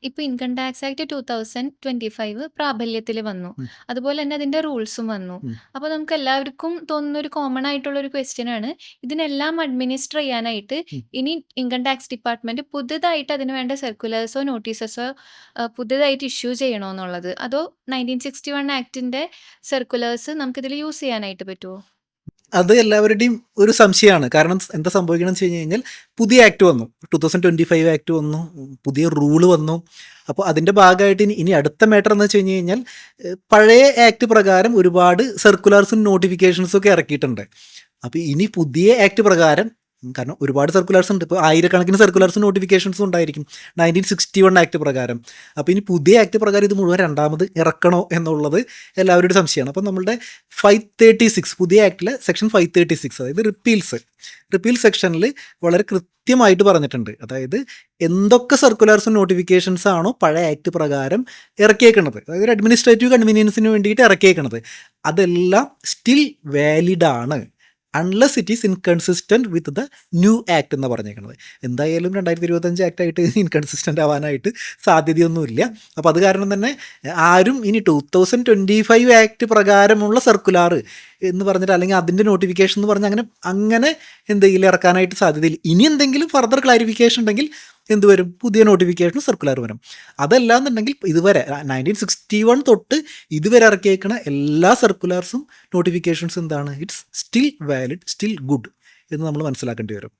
ഇപ്പൊ income tax act 2025 പ്രാബല്യത്തിൽ വന്നു. ഉം. അതുപോലെ തന്നെ അതിന്റെ റൂൾസും വന്നു. ഉം. അപ്പൊ നമുക്ക് എല്ലാവർക്കും തോന്നുന്ന ഒരു കോമൺ ആയിട്ടുള്ള ഒരു ക്വസ്റ്റ്യൻ ആണ്. ഇതിനെല്ലാം അഡ്മിനിസ്റ്റർ ചെയ്യാനായിട്ട് ഉം. ഇനി ഇൻകം ടാക്സ് ഡിപ്പാർട്ട്മെന്റ് പുതുതായിട്ട് അതിന് വേണ്ട സർക്കുലേഴ്സോ നോട്ടീസസോ പുതുതായിട്ട് ഇഷ്യൂ ചെയ്യണോ എന്നുള്ളത്. അതോ 1961 ആക്ടിന്റെ സർക്കുലേഴ്സ് നമുക്കിതിൽ യൂസ് ചെയ്യാനായിട്ട് പറ്റുമോ? അത് എല്ലാവരുടെയും ഒരു സംശയമാണ്. കാരണം എന്താ സംഭവിക്കണം വെച്ച് കഴിഞ്ഞ് കഴിഞ്ഞാൽ പുതിയ ആക്ട് വന്നു, 2025 ആക്ട് വന്നു, പുതിയ റൂള് വന്നു. അപ്പോൾ അതിൻ്റെ ഭാഗമായിട്ട് ഇനി അടുത്ത മാറ്റർ എന്ന് വെച്ച് കഴിഞ്ഞ് കഴിഞ്ഞാൽ പഴയ ആക്ട് പ്രകാരം ഒരുപാട് സർക്കുലാർസും നോട്ടിഫിക്കേഷൻസും ഒക്കെ ഇറക്കിയിട്ടുണ്ട്. അപ്പോൾ ഇനി പുതിയ ആക്ട് പ്രകാരം, കാരണം ഒരുപാട് സർക്കുലാർസ് ഉണ്ട്, ഇപ്പോൾ ആയിരക്കണക്കിന് സർക്കുലാർസും നോട്ടിഫിക്കേഷൻസും ഉണ്ടായിരിക്കും 1961 ആക്ട് പ്രകാരം. അപ്പോൾ ഇനി പുതിയ ആക്ട് പ്രകാരം ഇത് മുഴുവൻ രണ്ടാമത് ഇറക്കണോ എന്നുള്ളത് എല്ലാവരുടെയും സംശയമാണ്. അപ്പോൾ നമ്മളുടെ 536 പുതിയ ആക്ടിലെ സെക്ഷൻ 536, അതായത് റിപ്പീൽ സെക്ഷനിൽ വളരെ കൃത്യമായിട്ട് പറഞ്ഞിട്ടുണ്ട്. അതായത് എന്തൊക്കെ സർക്കുലാർസും നോട്ടിഫിക്കേഷൻസ് ആണോ പഴയ ആക്ട് പ്രകാരം ഇറക്കിയേക്കുന്നത്, അതായത് ഒരു അഡ്മിനിസ്ട്രേറ്റീവ് കൺവീനിയൻസിന് വേണ്ടിയിട്ട് ഇറക്കിയേക്കുന്നത്, അതെല്ലാം സ്റ്റിൽ വാലിഡ് ആണ് unless it is inconsistent with the new act എന്ന് പറഞ്ഞേക്കുന്നത്. എന്തായാലും 2025 ആക്ടായിട്ട് ഇൻകൺസിസ്റ്റൻ്റ് ആവാനായിട്ട് സാധ്യതയൊന്നുമില്ല. അപ്പോൾ അത് കാരണം തന്നെ ആരും ഇനി 2025 ആക്ട് പ്രകാരമുള്ള സർക്കുലാർ എന്ന് പറഞ്ഞിട്ട്, അല്ലെങ്കിൽ അതിൻ്റെ നോട്ടിഫിക്കേഷൻ എന്ന് പറഞ്ഞാൽ അങ്ങനെ എന്തെങ്കിലും ഇറക്കാനായിട്ട് സാധ്യതയില്ല. ഇനി എന്തെങ്കിലും ഫർദർ ക്ലാരിഫിക്കേഷൻ ഉണ്ടെങ്കിൽ എന്ത് വരും, പുതിയ നോട്ടിഫിക്കേഷൻ സർക്കുലർ വരും. അതല്ലാന്നുണ്ടെങ്കിൽ ഇതുവരെ 1961 തൊട്ട് ഇതുവരെ ഇറക്കിയേക്കണ എല്ലാ സർക്കുലാർസും നോട്ടിഫിക്കേഷൻസും എന്താണ്, it's still valid, still good എന്ന് നമ്മൾ മനസ്സിലാക്കേണ്ടി വരും.